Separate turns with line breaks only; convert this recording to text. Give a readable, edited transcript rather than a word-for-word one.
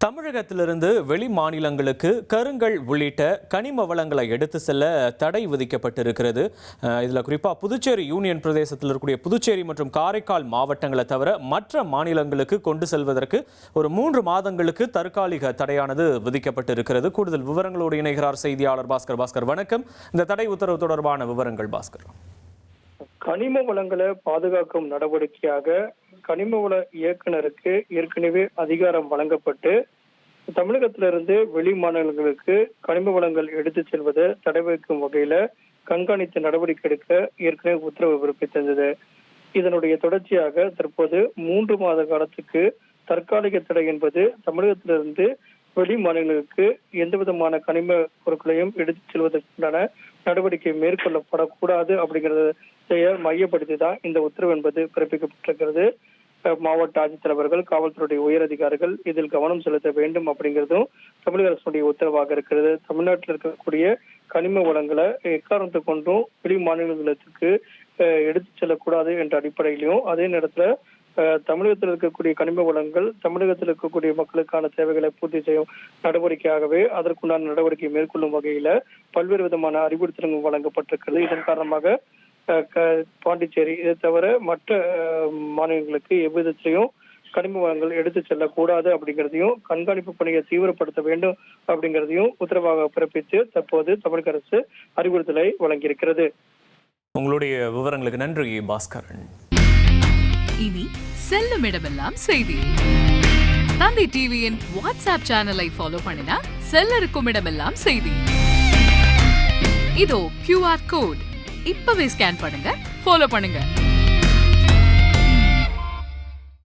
தமிழகத்திலிருந்து வெளி மாநிலங்களுக்கு கருங்கல் உள்ளிட்ட கனிம வளங்களை எடுத்து செல்ல தடை விதிக்கப்பட்டிருக்கிறது. இதில் குறிப்பாக புதுச்சேரி யூனியன் பிரதேசத்தில் இருக்கக்கூடிய புதுச்சேரி மற்றும் காரைக்கால் மாவட்டங்களை தவிர மற்ற மாநிலங்களுக்கு கொண்டு செல்வதற்கு ஒரு 3 மாதங்களுக்கு தற்காலிக தடையானது விதிக்கப்பட்டிருக்கிறது. கூடுதல் விவரங்களோடு இணைகிறார் செய்தியாளர் பாஸ்கர். பாஸ்கர், வணக்கம். இந்த தடை உத்தரவு தொடர்பான விவரங்கள் பாஸ்கர்.
கனிம வளங்களை பாதுகாக்கும் நடவடிக்கையாக கனிம வள இயக்குநருக்கு ஏற்கனவே அதிகாரம் வழங்கப்பட்டு தமிழகத்திலிருந்து வெளி மாநிலங்களுக்கு கனிம வளங்கள் எடுத்து செல்வதை தடை வைக்கும் வகையில கண்காணித்து நடவடிக்கை எடுக்க ஏற்கனவே உத்தரவு பிறப்பித்திருந்தது. இதனுடைய தொடர்ச்சியாக தற்போது 3 மாத காலத்துக்கு தற்காலிக தடை என்பது தமிழகத்திலிருந்து வெளி மாநிலங்களுக்கு எந்த விதமான கனிம பொருட்களையும் எடுத்து செல்வதற்கான நடவடிக்கை மேற்கொள்ளப்படக்கூடாது அப்படிங்கிறத மையப்படுத்தி தான் இந்த உத்தரவு என்பது பிறப்பிக்கப்பட்டிருக்கிறது. மாவட்ட ஆட்சித்தலைவர்கள், காவல்துறையுடைய உயர் அதிகாரிகள் இதில் கவனம் செலுத்த வேண்டும் அப்படிங்கிறதும் தமிழக அரசுடைய உத்தரவாக இருக்கிறது. தமிழ்நாட்டில் இருக்கக்கூடிய கனிம வளங்களை எக்காரணத்தை கொண்டும் வெளி மாநிலங்களுக்கு எடுத்து செல்லக்கூடாது என்ற அடிப்படையிலையும், அதே நேரத்தில் தமிழகத்தில் இருக்கக்கூடிய கனிம வளங்கள் தமிழகத்தில் இருக்கக்கூடிய மக்களுக்கான தேவைகளை பூர்த்தி செய்யும் நடவடிக்கையாகவே அதற்குண்டான நடவடிக்கை மேற்கொள்ளும் வகையில பல்வேறு விதமான அறிவுறுத்தல்கள் வழங்கப்பட்டிருக்கிறது. இதன் காரணமாக பாண்டிச்சேரி இதை தவிர மற்ற மாநிலங்களுக்கு எவ்விதத்திலையும் கனிம வளங்கள் எடுத்து செல்லக்கூடாது அப்படிங்கிறதையும் கண்காணிப்பு பணியை தீவிரப்படுத்த வேண்டும் அப்படிங்கிறதையும் உத்தரவாக பிறப்பித்து தற்போது தமிழக அரசு அறிவுறுத்தலை வழங்கியிருக்கிறது.
உங்களுடைய விவரங்களுக்கு நன்றி பாஸ்கரன்.
இனி செல்லும் இடமெல்லாம் செய்தி. தந்தை டிவியின் வாட்ஸ்அப் சேனலை ஃபாலோ பண்ணினா செல்ல இருக்கும் இடமெல்லாம் செய்தி. இதோ QR கோட் இப்பவே ஸ்கேன் பண்ணுங்க, ஃபாலோ பண்ணுங்க.